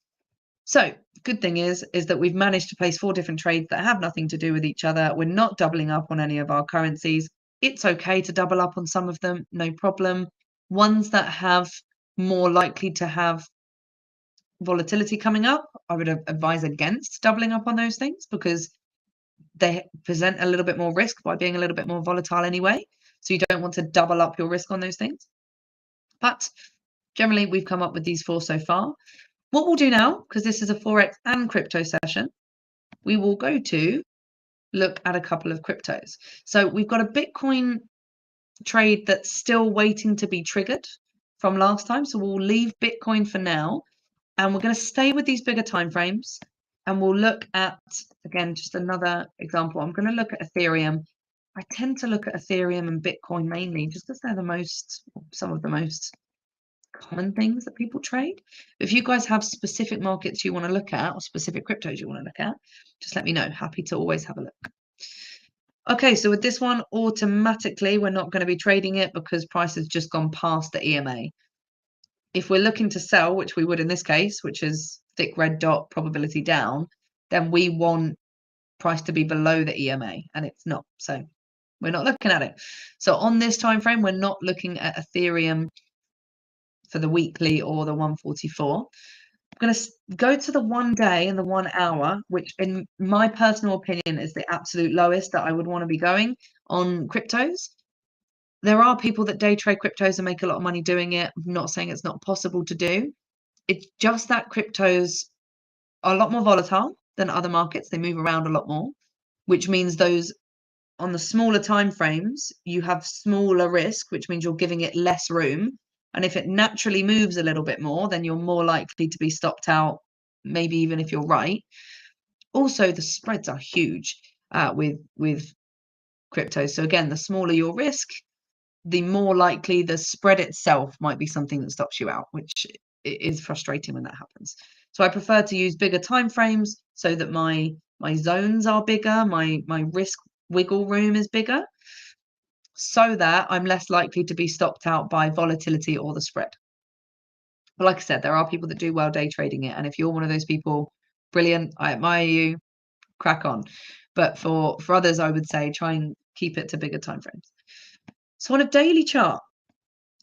So good thing is that we've managed to place 4 different trades that have nothing to do with each other. We're not doubling up on any of our currencies. It's okay to double up on some of them, no problem. Ones that have more likely to have volatility coming up, I would advise against doubling up on those things because they present a little bit more risk by being a little bit more volatile anyway. So you don't want to double up your risk on those things. But generally, we've come up with these 4 so far. What we'll do now, because this is a Forex and crypto session, we will go to look at a couple of cryptos. So we've got a Bitcoin trade that's still waiting to be triggered. from last time. So we'll leave Bitcoin for now, and we're going to stay with these bigger time frames. And we'll look at, again, just another example. I'm going to look at Ethereum. I tend to look at Ethereum and Bitcoin mainly just because they're some of the most common things that people trade. If you guys have specific markets you want to look at or specific cryptos you want to look at, just let me know. Happy to always have a look. Okay, so with this one, automatically, we're not going to be trading it because price has just gone past the EMA. If we're looking to sell, which we would in this case, which is thick red dot probability down, then we want price to be below the EMA, and it's not. So we're not looking at it. So on this time frame, we're not looking at Ethereum for the weekly or the 144. I'm going to go to the 1 day and the 1 hour, which in my personal opinion is the absolute lowest that I would want to be going on cryptos. There are people that day trade cryptos and make a lot of money doing it. I'm not saying it's not possible to do. It's just that cryptos are a lot more volatile than other markets. They move around a lot more, which means those on the smaller time frames, you have smaller risk, which means you're giving it less room. And if it naturally moves a little bit more, then you're more likely to be stopped out, maybe even if you're right. Also, the spreads are huge with crypto. So again, the smaller your risk, the more likely the spread itself might be something that stops you out, which is frustrating when that happens. So I prefer to use bigger time frames so that my zones are bigger, my risk wiggle room is bigger, so that I'm less likely to be stopped out by volatility or the spread. But like I said, there are people that do well day trading it, and if you're one of those people, brilliant, I admire you, crack on. But for others, I would say try and keep it to bigger time frames. So on a daily chart,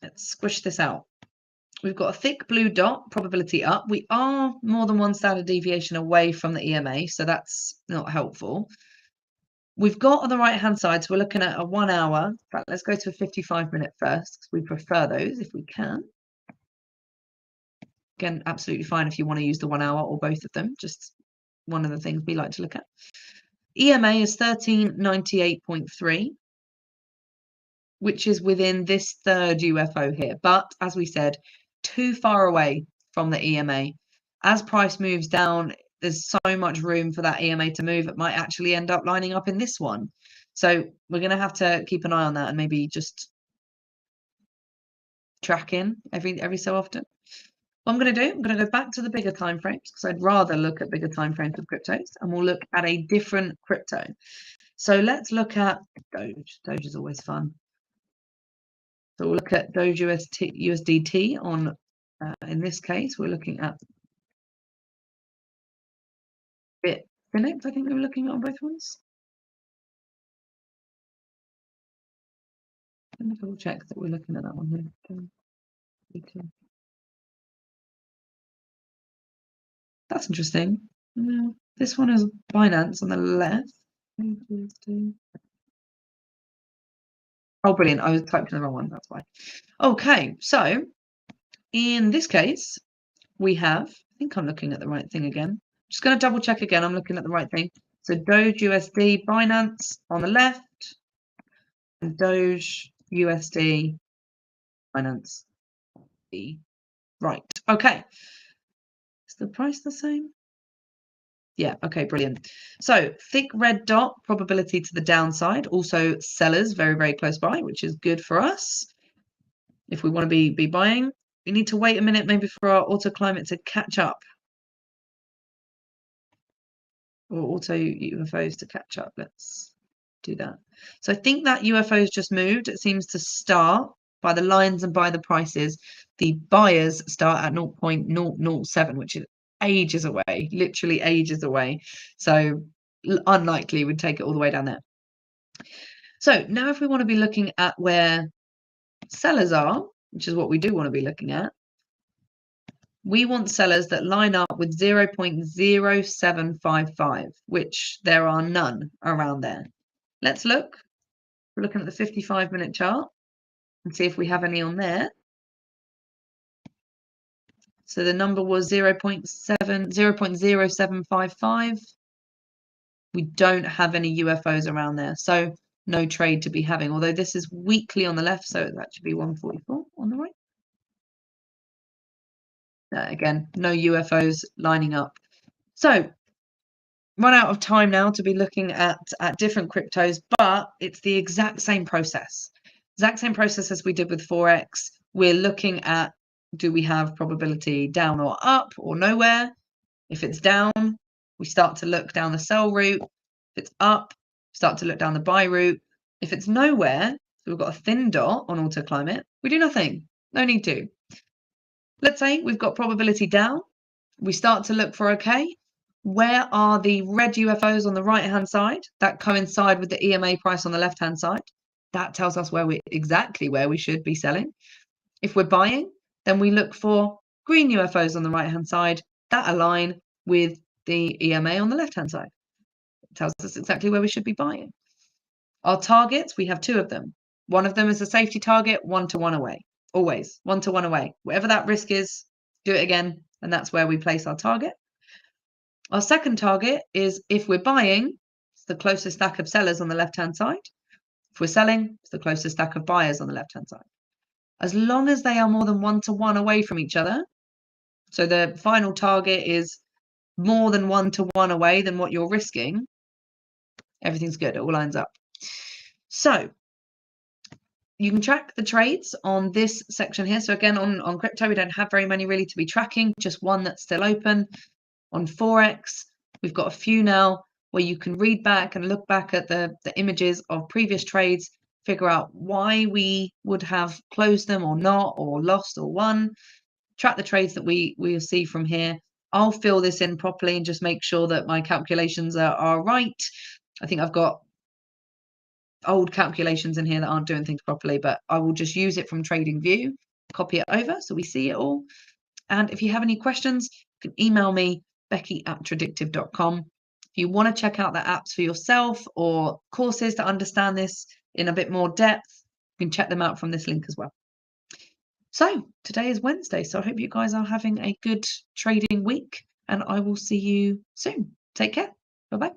let's squish this out. We've got a thick blue dot, probability up. We are more than one standard deviation away from the EMA, so that's not helpful. We've got on the right-hand side, so we're looking at a 1 hour. In fact, let's go to a 55-minute first, because we prefer those if we can. Again, absolutely fine if you want to use the 1 hour or both of them, just one of the things we like to look at. EMA is 1398.3. which is within this third UFO here. But as we said, too far away from the EMA. As price moves down, there's so much room for that EMA to move. It might actually end up lining up in this one. So we're going to have to keep an eye on that and maybe just track in every so often. What I'm going to do, I'm going to go back to the bigger time frames because I'd rather look at bigger time frames of cryptos, and we'll look at a different crypto. So let's look at Doge. Doge is always fun. So we'll look at Doge USDT on, in this case, we're looking at Bitfinex. I think we were looking at on both ones. Let me double check that we're looking at that one here. That's interesting. No, this one is Binance on the left. Oh, brilliant. I was typing the wrong one. That's why. Okay, so in this case, we have, I think I'm looking at the right thing again. Just going to double check again. I'm looking at the right thing. So Doge USD Binance on the left and Doge USD Binance the right. Okay. Is the price the same? Yeah, okay, brilliant. So thick red dot, probability to the downside. Also sellers very, very close by, which is good for us. If we want to be buying, we need to wait a minute maybe for our auto climate to catch up. Or auto UFOs to catch up. Let's do that. So I think that UFOs just moved. It seems to start by the lines and by the prices. The buyers start at 0.007, which is ages away, literally ages away. So unlikely we'd take it all the way down there. So now if we want to be looking at where sellers are, which is what we do want to be looking at, we want sellers that line up with 0.0755, which there are none around there. Let's look. We're looking at the 55-minute chart and see if we have any on there. So the number was 0.0755. We don't have any UFOs around there, so no trade to be having. Although this is weekly on the left, so that should be 144 on the right. Again, no UFOs lining up. So run out of time now to be looking at different cryptos, but it's the exact same process. Exact same process as we did with Forex. We're looking at, do we have probability down or up or nowhere? If it's down, we start to look down the sell route. If it's up, start to look down the buy route. If it's nowhere, so we've got a thin dot on auto climate, we do nothing. No need to. Let's say we've got probability down. We start to look for, okay, where are the red UFOs on the right-hand side that coincide with the EMA price on the left-hand side? That tells us exactly where we should be selling. If we're buying, then we look for green UFOs on the right-hand side that align with the EMA on the left-hand side. It tells us exactly where we should be buying. Our targets, we have two of them. One of them is a safety target, 1 to 1 away. Always 1 to 1 away. Whatever that risk is, do it again, and that's where we place our target. Our second target is, if we're buying, it's the closest stack of sellers on the left-hand side. If we're selling, it's the closest stack of buyers on the left-hand side. As long as they are more than 1 to 1 away from each other, so the final target is more than 1 to 1 away than what you're risking, everything's good. It all lines up. So you can track the trades on this section here. So again, on crypto, we don't have very many really to be tracking, just one that's still open. On Forex, we've got a few now where you can read back and look back at the images of previous trades, figure out why we would have closed them or not, or lost or won, track the trades that we'll see from here. I'll fill this in properly and just make sure that my calculations are right. I think I've got old calculations in here that aren't doing things properly, but I will just use it from TradingView, copy it over so we see it all. And if you have any questions, you can email me, becky@tradictive.com. If you want to check out the apps for yourself or courses to understand this in a bit more depth, you can check them out from this link as well. So today is Wednesday, so I hope you guys are having a good trading week, and I will see you soon. Take care. Bye-bye.